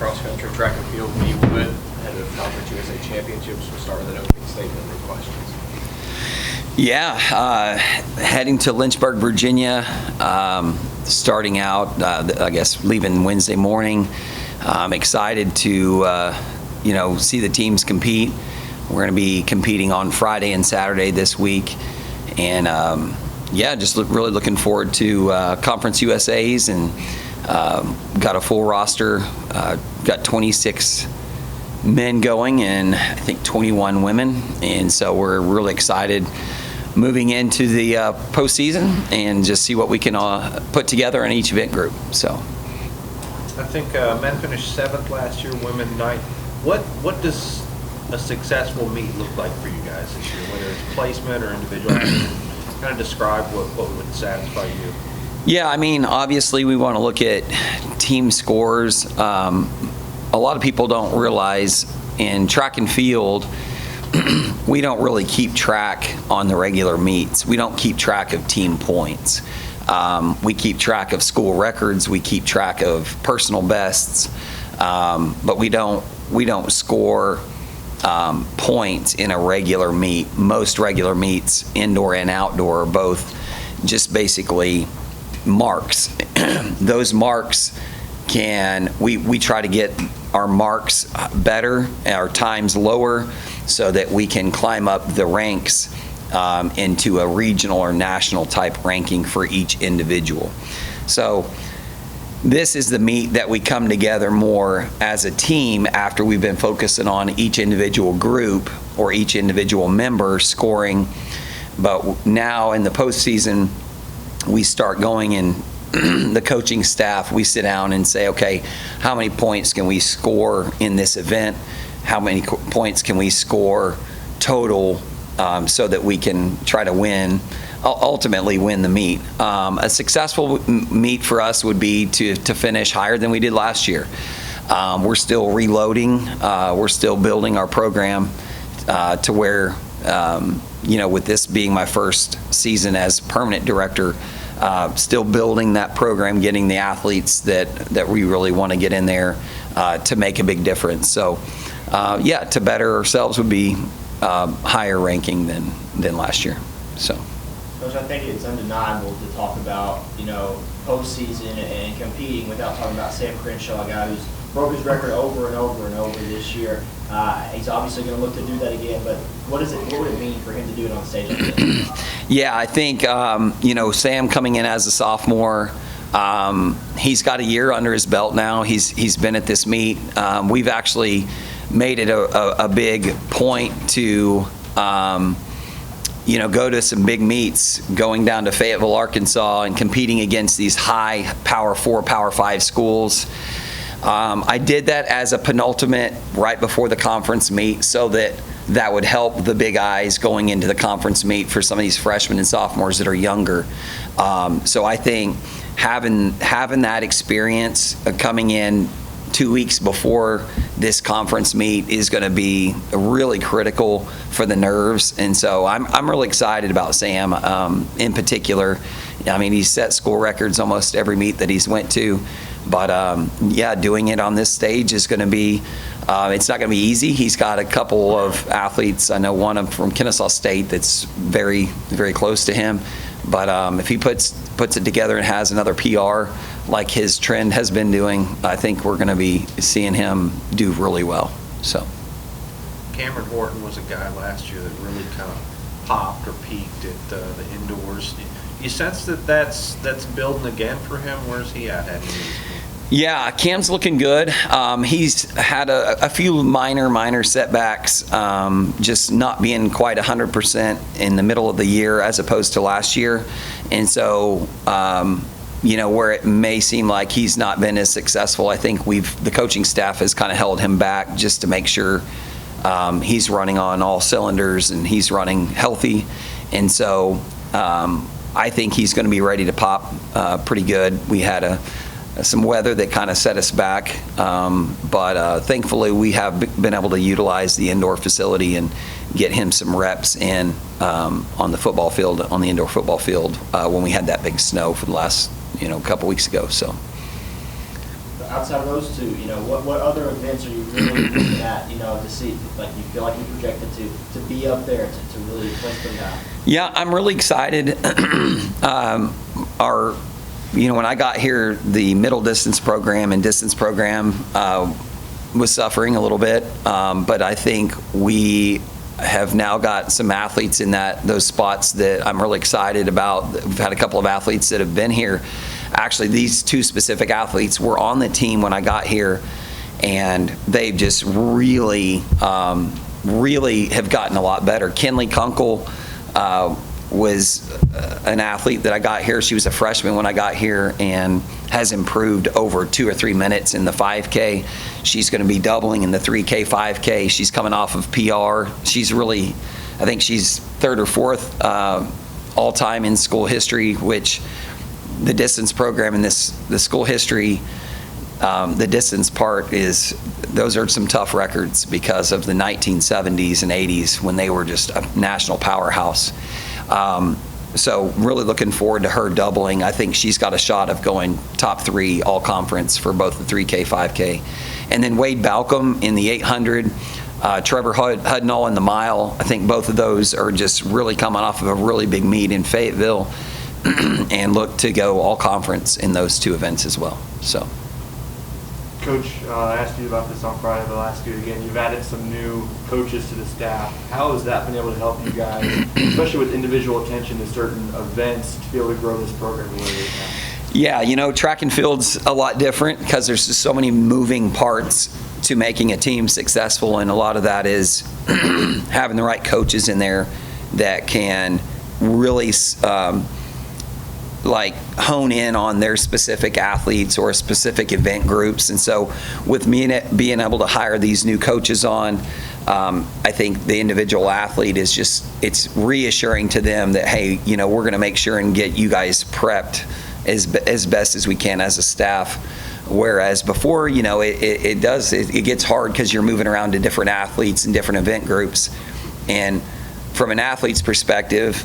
cross country, track and field meet with ahead of Conference USA Championships. We'll start with an opening statement and questions. Yeah, heading to Lynchburg, Virginia, starting out, I guess, leaving Wednesday morning. I'm excited to, see the teams compete. We're going to be competing on Friday and Saturday this week. And, just really looking forward to Conference USAs and got a full roster. Got 26 men going and I think 21 women. And so we're really excited moving into the postseason and just see what we can put together in each event group. So, I think men finished 7th last year, women 9th. What does a successful meet look like for you guys this year, whether it's placement or individual? Kind of describe what would satisfy you. Yeah, I mean, obviously we want to look at team scores. A lot of people don't realize in track and field, we don't really keep track on the regular meets. We don't keep track of team points. We keep track of school records. We keep track of personal bests, but we don't score points in a regular meet. Most regular meets, indoor and outdoor, are both just basically marks. Those marks we try to get our marks better, our times lower, so that we can climb up the ranks into a regional or national type ranking for each individual. So this is the meet that we come together more as a team after we've been focusing on each individual group or each individual member scoring. But now in the postseason, we start going in the coaching staff, we sit down and say, okay, how many points can we score in this event? How many points can we score total so that we can try to ultimately win the meet. A successful meet for us would be to finish higher than we did last year. We're still reloading. We're still building our program to where, with this being my first season as permanent director, still building that program, getting the athletes that we really want to get in there to make a big difference. So, to better ourselves would be higher ranking than last year. So. Coach, I think it's undeniable to talk about, postseason and competing without talking about Sam Crenshaw, a guy who's broke his record over and over and over this year. He's obviously going to look to do that again, but what would it mean for him to do it on stage like this? Yeah, I think, Sam coming in as a sophomore, he's got a year under his belt now. He's been at this meet. We've actually made it a big point to go to some big meets, going down to Fayetteville, Arkansas, and competing against these high Power 4, Power 5 schools. I did that as a penultimate right before the conference meet so that would help the big eyes going into the conference meet for some of these freshmen and sophomores that are younger. So I think having that experience coming in 2 weeks before this conference meet is going to be really critical for the nerves, and so I'm really excited about Sam in particular. I mean, he's set school records almost every meet that he's went to, but doing it on this stage is going to be it's not going to be easy. He's got a couple of athletes. I know one from Kennesaw State that's very, very close to him, but if he puts it together and has another PR like his trend has been doing, I think we're going to be seeing him do really well. So, Cameron Horton was a guy last year that really kind of popped or peaked at the indoors. You sense that's building again for him? Where's he at heading into this game? Yeah, Cam's looking good. He's had a few minor setbacks, just not being quite 100% in the middle of the year as opposed to last year. And so, where it may seem like he's not been as successful, I think the coaching staff has kind of held him back just to make sure he's running on all cylinders and he's running healthy. And so I think he's going to be ready to pop pretty good. We had some weather that kind of set us back, but thankfully we have been able to utilize the indoor facility and get him some reps in on the football field, on the indoor football field, when we had that big snow for the last couple weeks ago. So outside of those two, what other events are you really looking at, to see, like you feel like you're projected to be up there, to really place them down? Yeah, I'm really excited. When I got here, the middle distance program and distance program was suffering a little bit, but I think we have now got some athletes in those spots that I'm really excited about. We've had a couple of athletes that have been here. Actually, these two specific athletes were on the team when I got here, and they've just really have gotten a lot better. Kinley Kunkel was an athlete that I got here. She was a freshman when I got here and has improved over 2 or 3 minutes in the 5K. She's going to be doubling in the 3K, 5K. She's coming off of PR. I think she's 3rd or 4th all-time in school history, which the distance program in the school history, the distance part those are some tough records because of the 1970s and 80s when they were just a national powerhouse. So really looking forward to her doubling. I think she's got a shot of going top 3 all conference for both the 3K, 5K. And then Wade Balcom in the 800, Trevor Hudnall in the mile. I think both of those are just really coming off of a really big meet in Fayetteville and look to go all conference in those 2 events as well. So. Coach, I asked you about this on Friday, but I'll ask you again. You've added some new coaches to the staff. How has that been able to help you guys, especially with individual attention to certain events, to be able to grow this program the way it is now? Yeah, track and field's a lot different because there's just so many moving parts to making a team successful, and a lot of that is having the right coaches in there that can really hone in on their specific athletes or specific event groups. And so with me being able to hire these new coaches on, I think the individual athlete it's reassuring to them that, hey, we're going to make sure and get you guys prepped as best as we can as a staff. Whereas before, it gets hard because you're moving around to different athletes and different event groups. And from an athlete's perspective,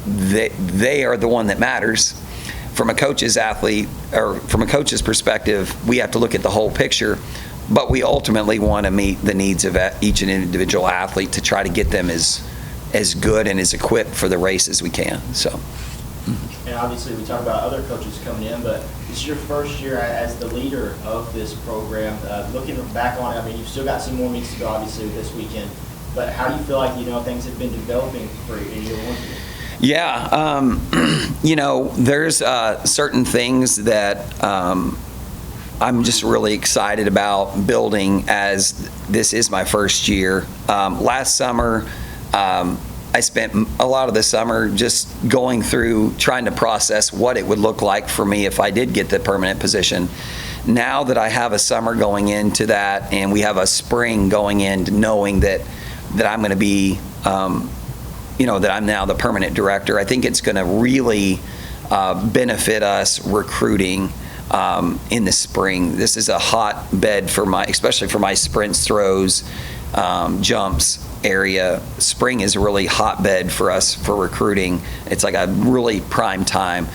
they are the one that matters. From a coach's perspective, we have to look at the whole picture, but we ultimately want to meet the needs of each individual athlete to try to get them as good and as equipped for the race as we can. So. And obviously we talk about other coaches coming in, but this is your first year as the leader of this program. Looking back on it, you've still got some more meets to go, obviously, this weekend, but how do you feel like, things have been developing for you in year 1? Yeah, there's certain things that I'm just really excited about building as this is my first year. Last summer, I spent a lot of the summer just going through trying to process what it would look like for me if I did get the permanent position. Now that I have a summer going into that and we have a spring going into knowing that I'm going to be that I'm now the permanent director, I think it's going to really benefit us recruiting in the spring. This is a hotbed especially for my sprints, throws, jumps area. Spring is a really hotbed for us for recruiting. It's like a really prime time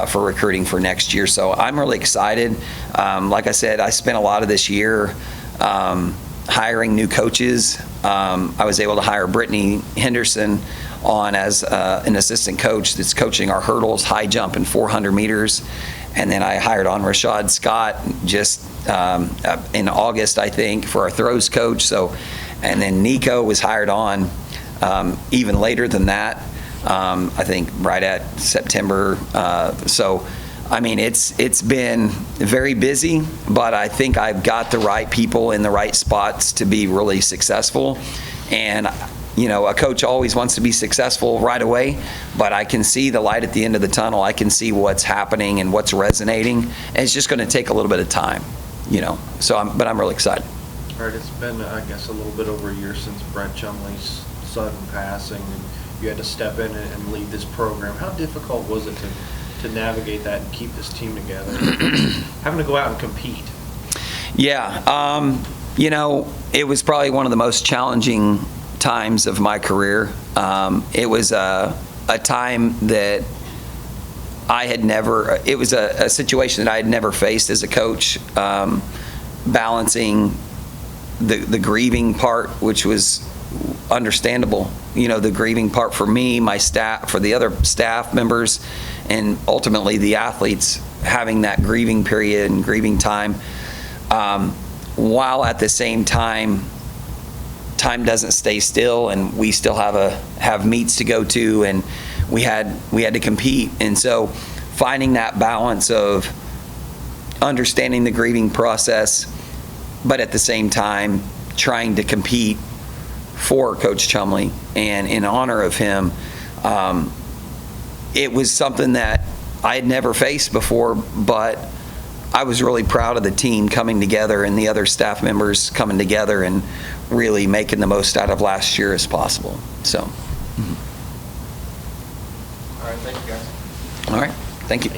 for recruiting for next year. So I'm really excited. Like I said, I spent a lot of this year hiring new coaches. I was able to hire Brittany Henderson on as an assistant coach that's coaching our hurdles, high jump, and 400 meters. And then I hired on Rashad Scott just in August, I think, for our throws coach. And then Nico was hired on even later than that, I think right at September. It's been very busy, but I think I've got the right people in the right spots to be really successful. And a coach always wants to be successful right away, but I can see the light at the end of the tunnel. I can see what's happening and what's resonating, and it's just going to take a little bit of time, but I'm really excited. All right, it's been, I guess, a little bit over a year since Brent Chumley's sudden passing, and you had to step in and lead this program. How difficult was it to navigate that and keep this team together, having to go out and compete? Yeah, it was probably one of the most challenging times of my career. It was a time that it was a situation that I had never faced as a coach, balancing the grieving part, which was understandable. The grieving part for me, my staff, for the other staff members, and ultimately the athletes, having that grieving period and grieving time, while at the same time doesn't stay still, and we still have meets to go to, and we had to compete. And so finding that balance of understanding the grieving process, but at the same time trying to compete for Coach Chumley and in honor of him, it was something that I had never faced before, but I was really proud of the team coming together and the other staff members coming together and really making the most out of last year as possible. So. All right, thank you, guys. All right, thank you.